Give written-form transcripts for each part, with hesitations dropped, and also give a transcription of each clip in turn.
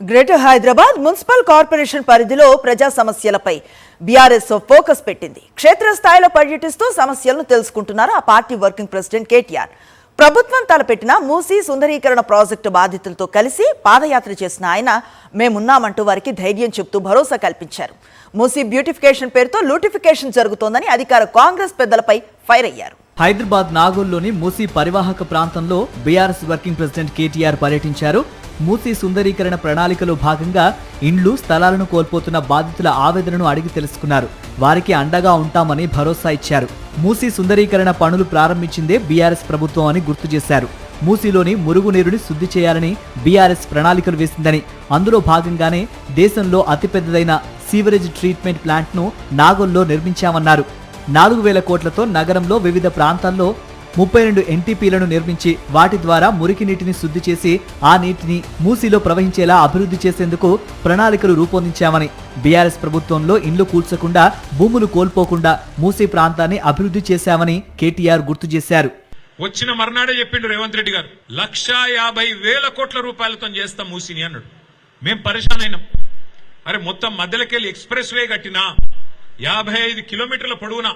Greater Hyderabad municipal corporation పరిధిలో ప్రజా సమస్యలపై బీఆర్ఎస్ ఫోకస్ పెట్టింది. క్షేత్రస్థాయిలో పర్యటిస్తూ సమస్యలను తెలుసుకుంటున్నారు ఆ పార్టీ వర్కింగ్ ప్రెసిడెంట్ కేటీఆర్. ప్రభుత్వం తలపెట్టిన మూసీ సుందరీకరణ ప్రాజెక్టు బాధితులతో కలిసి పాదయాత్ర చేసిన ఆయన మేమున్నామంటూ వారికి ధైర్యం చెప్తూ భరోసా కల్పించారు. మూసీ బ్యూటిఫికేషన్ పేరుతో లూటిఫికేషన్ జరుగుతోందని అధికార కాంగ్రెస్ పెద్దలపై ఫైర్ అయ్యారు. హైదరాబాద్ నాగోల్లోని మూసీ పరివాహక ప్రాంతంలో బీఆర్ఎస్ వర్కింగ్ ప్రెసిడెంట్ కేటీఆర్ పర్యటించారు. మూసీ సుందరీకరణ ప్రణాళికలో భాగంగా ఇండ్లు స్థలాలను కోల్పోతున్న బాధితుల ఆవేదనను అడిగి తెలుసుకున్నారు. వారికి అండగా ఉంటామని భరోసా ఇచ్చారు. మూసీ సుందరీకరణ పనులు ప్రారంభించిందే బీఆర్ఎస్ ప్రభుత్వం అని గుర్తు చేశారు. మూసీలోని మురుగునీరుని శుద్ధి చేయాలని బీఆర్ఎస్ ప్రణాళికలు వేసిందని, అందులో భాగంగానే దేశంలో అతిపెద్దదైన సీవరేజ్ ట్రీట్మెంట్ ప్లాంట్ను నాగోల్లో నిర్మించామన్నారు. 4,000 కోట్లతో నగరంలో వివిధ ప్రాంతాల్లో 32 ఎన్టీపీలను నిర్మించి వాటి ద్వారా మురికి నీటిని శుద్ధి చేసి ఆ నీటిని మూసీలో ప్రవహించేలా అభివృద్ధి చేసేందుకు ప్రణాళికలు రూపొందించామని, బీఆర్ఎస్ ప్రభుత్వంలో ఇండ్లు కూల్చకుండా భూములు కోల్పోకుండా మూసీ ప్రాంతాన్ని అభివృద్ధి చేశామని కేటీఆర్ గుర్తు చేశారు. వచ్చిన మర్నాడే చెప్పిండు రేవంత్ రెడ్డి గారు 1,50,000 కోట్ల రూపాయలతో చేస్తాం మూసీని అన్నాడు. మేం పరేషాన్ అయినాం. అరే మొత్తం మధ్యలోకెళ్ళి ఎక్స్ప్రెస్ వే కట్టినా 55 కిలోమీటర్ల పొడవున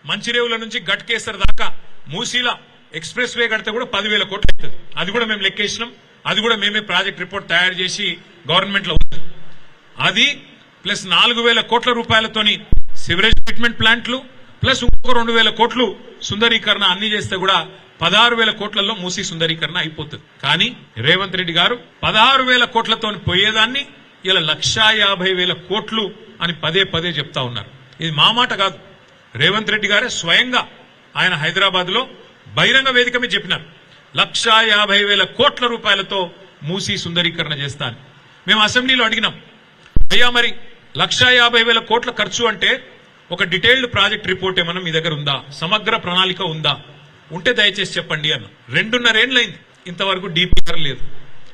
మంచిరేవుల నుంచి గట్కేసర్ దాకా మూసీల ఎక్స్ప్రెస్ వే కడితే కూడా 10,000 కోట్లు అవుతుంది. అది కూడా మేము లెక్కేసినాం. అది కూడా మేమే ప్రాజెక్ట్ రిపోర్ట్ తయారు చేసి గవర్నమెంట్ లో అది ప్లస్ 4,000 కోట్ల రూపాయలతోని సివరేజ్ ట్రీట్మెంట్ ప్లాంట్లు ప్లస్ ఇంకొక 2,000 కోట్లు సుందరీకరణ అన్ని చేస్తే కూడా 16,000 కోట్లలో మూసీ సుందరీకరణ అయిపోతుంది. కానీ రేవంత్ రెడ్డి గారు 16,000 కోట్లతో పోయేదాన్ని ఇలా 1,50,000 కోట్లు అని పదే పదే చెప్తా ఉన్నారు. ఇది మా మాట కాదు, రేవంత్ రెడ్డి గారే స్వయంగా ఆయన హైదరాబాద్ లో బహిరంగ వేదిక మీద చెప్పినారు 1,50,000 కోట్ల రూపాయలతో మూసీ సుందరీకరణ చేస్తాను. మేము అసెంబ్లీలో అడిగినాం, అయ్యా మరి 1,50,000 కోట్ల ఖర్చు అంటే ఒక డీటెయిల్డ్ ప్రాజెక్ట్ రిపోర్ట్ ఏమన్నా మీ దగ్గర ఉందా, సమగ్ర ప్రణాళిక ఉందా, ఉంటే దయచేసి చెప్పండి అన్న. 2.5 ఏళ్లైంది, ఇంతవరకు డిపిఆర్ లేదు,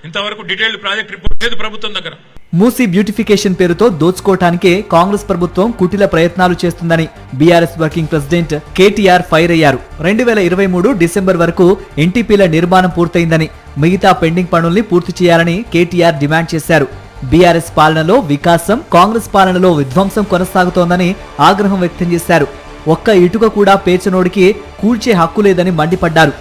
ఇంతవరకు డీటెయిల్డ్ ప్రాజెక్ట్ రిపోర్ట్ లేదు ప్రభుత్వం దగ్గర. మూసీ బ్యూటిఫికేషన్ పేరుతో దోచుకోవటానికే కాంగ్రెస్ ప్రభుత్వం కుటిల ప్రయత్నాలు చేస్తుందని BRS working president KTR fire అయ్యారు. 2023 డిసెంబర్ వరకు ఎన్టీపీల నిర్మాణం పూర్తయిందని, మిగతా పెండింగ్ పనుల్ని పూర్తి చేయాలని కేటీఆర్ డిమాండ్ చేశారు. బీఆర్ఎస్ పాలనలో వికాసం, కాంగ్రెస్ పాలనలో విధ్వంసం కొనసాగుతోందని ఆగ్రహం వ్యక్తం చేశారు. ఒక్క ఇటుక కూడా పేర్చనోడికి కూల్చే హక్కు లేదని మండిపడ్డారు.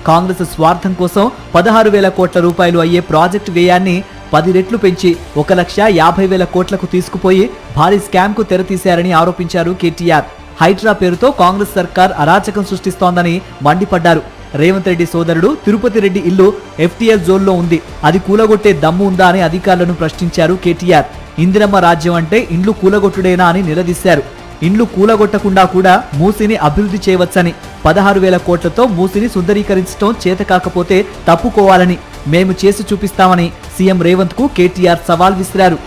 కాంగ్రెస్ స్వార్థం కోసం 16,000 కోట్ల రూపాయలు అయ్యే ప్రాజెక్టు వ్యయాన్ని 10 రెట్లు పెంచి 1,50,000 కోట్లకు తీసుకుపోయి భారీ స్కామ్ కు తెరతీశారని ఆరోపించారు కేటీఆర్. హైడ్రా పేరుతో కాంగ్రెస్ సర్కార్ అరాచకం సృష్టిస్తోందని మండిపడ్డారు. రేవంత్ రెడ్డి సోదరుడు తిరుపతి రెడ్డి ఇల్లు ఎఫ్టీఎల్ జోన్లో ఉంది, అది కూలగొట్టే దమ్ము ఉందా అని అధికారులను ప్రశ్నించారు కేటీఆర్. ఇందిరమ్మ రాజ్యం అంటే ఇండ్లు కూలగొట్టుడేనా అని నిలదీశారు. ఇండ్లు కూలగొట్టకుండా కూడా మూసీని అభివృద్ధి చేయవచ్చని, 16,000 కోట్లతో మూసీని సుందరీకరించడం చేత కాకపోతే తప్పుకోవాలని, మేము చేసి చూపిస్తామని సీఎం రేవంత్ కు కేటీఆర్ సవాల్ విసిరారు.